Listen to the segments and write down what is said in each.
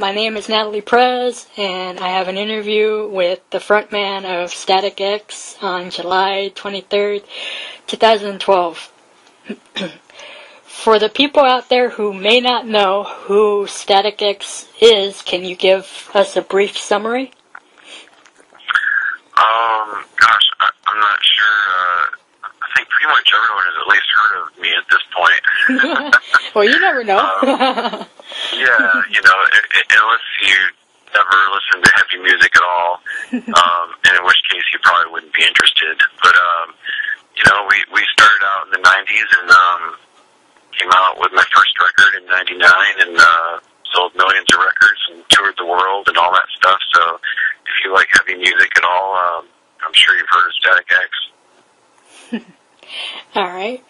my name is Natalie Prez, and I have an interview with the frontman of Static X on July 23rd, 2012. For the people out there who may not know who Static X is, can you give us a brief summary? Gosh, I'm not sure. I think pretty much everyone has at least heard of me at this point. Well, you never know. Yeah, unless you never listen to heavy music at all, and in which case you probably wouldn't be interested. But, we started out in the 90s and came out with my first record in 99 and sold millions of records and toured the world and all that stuff. So if you like heavy music at all, I'm sure you've heard of Static X. All right.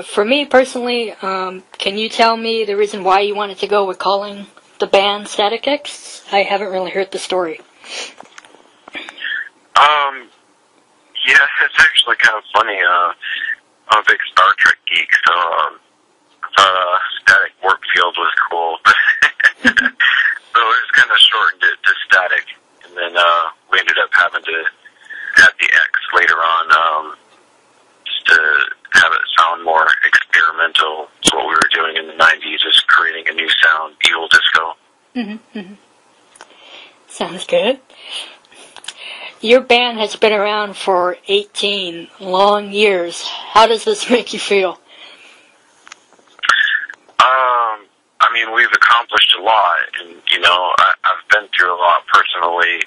For me personally, can you tell me the reason why you wanted to go with calling the band Static X? I haven't really heard the story. Yeah, it's actually kind of funny. I'm a big Star Trek geek, so I thought Static Warpfield was cool. So we just kind of shortened it to Static, and then we ended up having to add the X later on, just to have it sound more experimental. It's what we were doing in the 90s, just creating a new sound, evil disco. Mm-hmm. Sounds good. Your band has been around for 18 long years. How does this make you feel? We've accomplished a lot, and, I've been through a lot personally,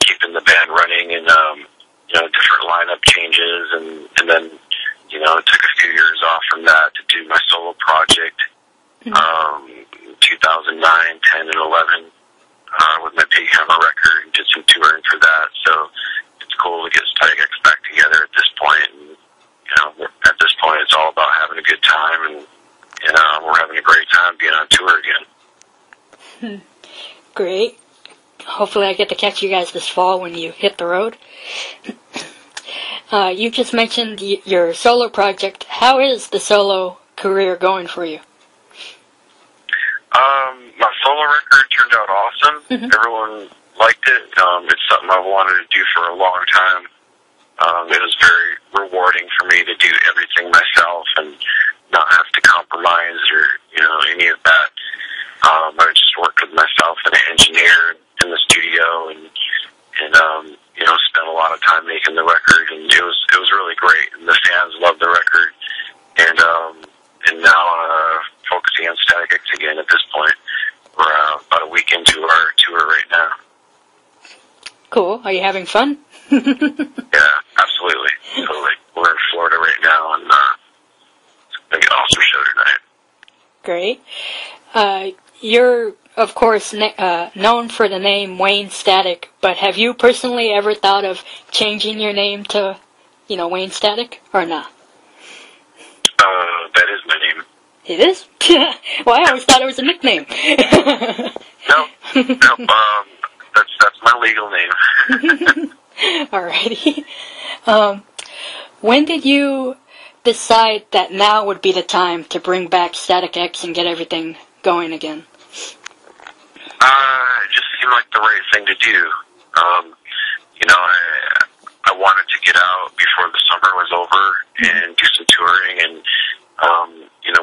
keeping the band running and, different lineup changes, and then, it took a few years off from that to do my solo project, 2009, 10, and 11, with my Big Hammer record, and did some touring for that, so it's cool to get Static X back together at this point, and, at this point it's all about having a good time, and we're having a great time being on tour again. Great. Hopefully I get to catch you guys this fall when you hit the road. You just mentioned your solo project. How is the solo career going for you? My solo record turned out awesome. Everyone liked it. It's something I've wanted to do for a long time. It was very rewarding for me to do everything myself and not have to compromise or, any of that. I just worked with myself and an engineer in the studio and spent a lot of time making the record, and it was really great. And the fans loved the record, and now focusing on Static X again at this point. We're about a week into our tour right now. Cool. Are you having fun? Yeah, absolutely. Totally. We're in Florida right now, and it's going to be an awesome show tonight. Great. You're, of course, known for the name Wayne Static, but have you personally ever thought of changing your name to, Wayne Static, or not? That is my name. It is? Well, I always thought it was a nickname. No, that's my legal name. Alrighty. When did you decide that now would be the time to bring back Static X and get everything going again? It just seemed like the right thing to do. I wanted to get out before the summer was over and do some touring, and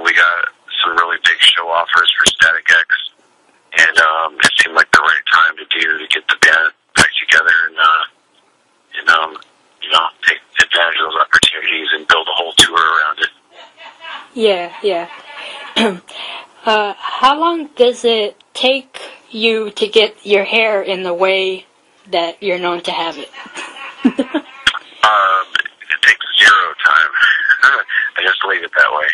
we got some really big show offers for Static X, and it seemed like the right time to get the band back together and take advantage of those opportunities and build a whole tour around it. Yeah. How long does it take you to get your hair in the way that you're known to have it? It takes 0 time. I just leave it that way.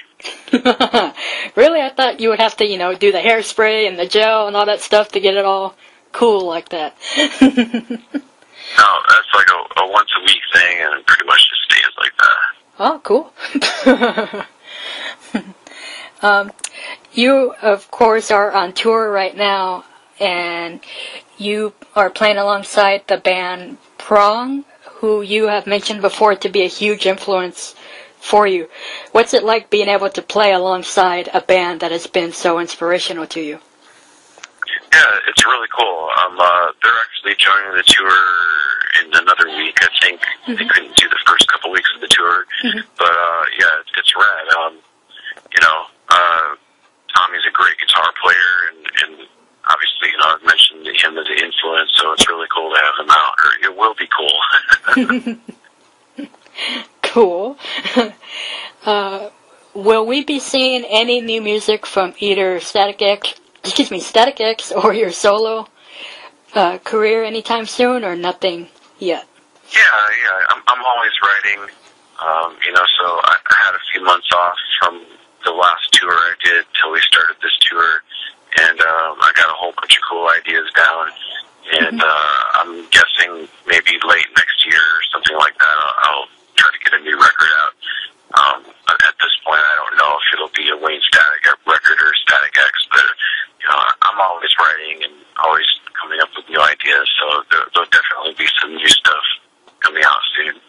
Really? I thought you would have to, do the hairspray and the gel and all that stuff to get it all cool like that. No, that's like a once-a-week thing, and it pretty much just stays like that. Oh, cool. You, of course, are on tour right now, and you are playing alongside the band Prong, who you have mentioned before to be a huge influence for you. What's it like being able to play alongside a band that has been so inspirational to you? Yeah, it's really cool. They're actually joining the tour in another week, I think. They couldn't do the first couple weeks of the tour. But, yeah, it's rad. You know, Tommy's a great guitar player, and obviously, you know, I've mentioned him as an influence, so it's really cool to have him out. Or it will be cool. Cool. Will we be seeing any new music from either Static X or your solo career anytime soon, or nothing yet? Yeah. I'm always writing. You know, so I had a few months off from the last tour I did till we started this tour, and I got a whole bunch of cool ideas down. And I'm guessing maybe late next year or something like that, I'll try to get a new record out. At this point, I don't know if it'll be a Wayne Static record or Static X, but, you know, I'm always writing and always coming up with new ideas, so there'll definitely be some new stuff coming out soon.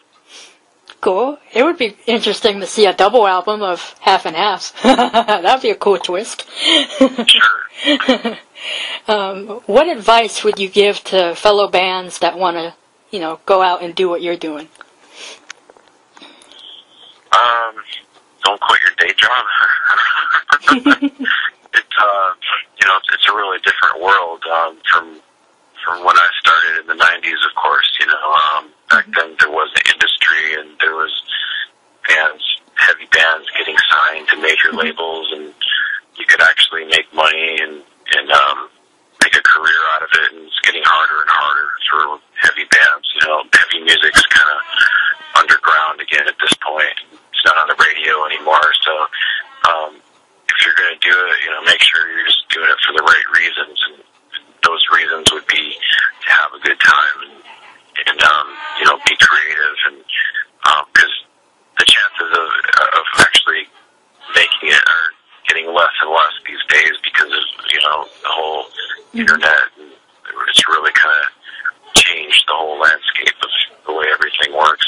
Cool. It would be interesting to see a double album of half and half. That'd be a cool twist. Sure. What advice would you give to fellow bands that want to, you know, go out and do what you're doing? Don't quit your day job. It's you know, it's a really different world from when I started in the 90s, of course. You know, back then there was an industry, and there was heavy bands getting signed to major labels, and you could actually make money and make a career out of it, and it's getting harder and harder for heavy bands. You know, heavy music's kind of underground again at this point. It's not on the radio anymore, so if you're going to do it, you know, make sure you're just doing it for the right reasons, and those reasons would be to have a good time and you know, be creative, and because the chances of actually making it are getting less and less these days because of, you know, the whole internet, and it's really kind of changed the whole landscape of the way everything works.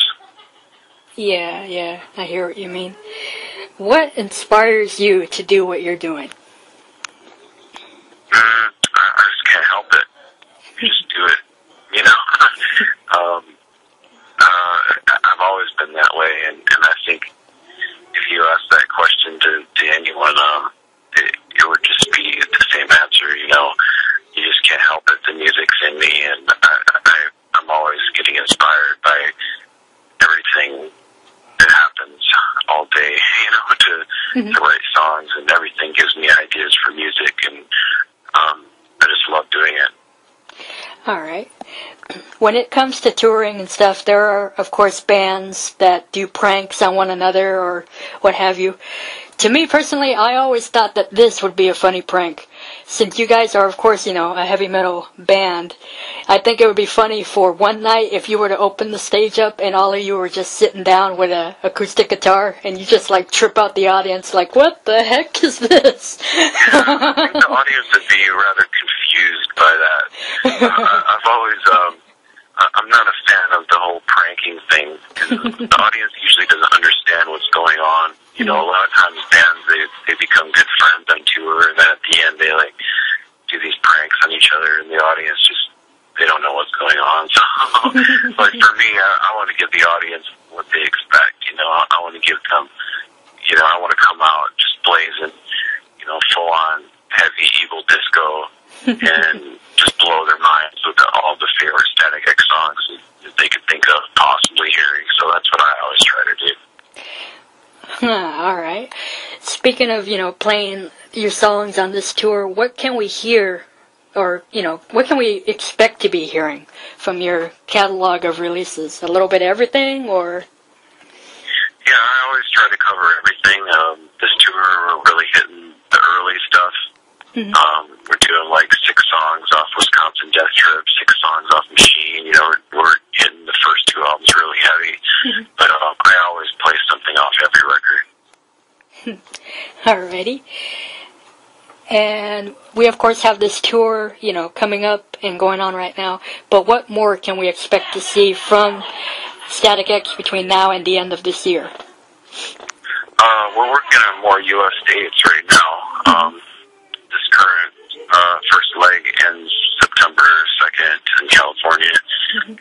Yeah, I hear what you mean. What inspires you to do what you're doing? I just can't help it. You just do it, you know. I've always been that way, and I think if you ask that question to anyone, it would just be the same answer, you know. You just can't help it. The music's in me, and I'm always getting inspired by everything that happens all day, you know, to write songs, and everything gives me ideas for music, and I just love doing it. All right. When it comes to touring and stuff, there are, of course, bands that do pranks on one another or what have you. To me personally, I always thought that this would be a funny prank. Since you guys are, of course, you know, a heavy metal band, I think it would be funny for one night if you were to open the stage up and all of you were just sitting down with an acoustic guitar and you just, like, trip out the audience like, what the heck is this? I think the audience would be rather confused by that. I've always, I'm not a fan of the whole pranking thing, because the audience usually doesn't understand what's going on. You know, a lot of times bands, they become good friends on tour, and then at the end they, like, do these pranks on each other, and the audience just, they don't know what's going on. So, like, for me, I want to give the audience what they expect, you know. I want to give them, you know, I want to come out just blazing, you know, full-on heavy evil disco, and just blow their minds with all the favorite Static X songs that they could think of possibly hearing. So that's what I always try to do. All right. Speaking of, you know, playing your songs on this tour, what can we hear, or, you know, what can we expect to be hearing from your catalog of releases? A little bit of everything, or? Yeah, I always try to cover everything. This tour, we're really hitting the early stuff. We're doing like 6 songs off Wisconsin Death Trip, 6 songs off Machine. You know, we're hitting the first 2 albums really heavy. But I always play something off every record. Alrighty. And we, of course, have this tour, you know, coming up and going on right now. But what more can we expect to see from Static X between now and the end of this year? We're working on more U.S. dates right now. This current first leg ends September 2nd in California,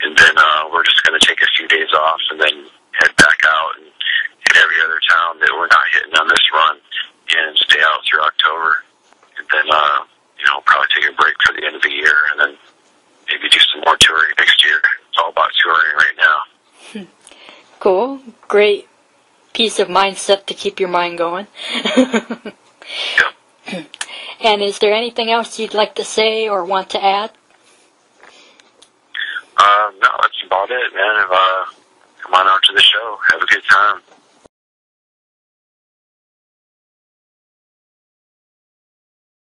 and then we're just going to take a few days off and then head back out and hit every other town that we're not hitting on this run and stay out through October. And then, probably take a break for the end of the year and then maybe do some more touring next year. It's all about touring right now. Cool. Great piece of mindset to keep your mind going. Yep. And is there anything else you'd like to say or want to add? No, that's about it, man. Come on out to the show. Have a good time.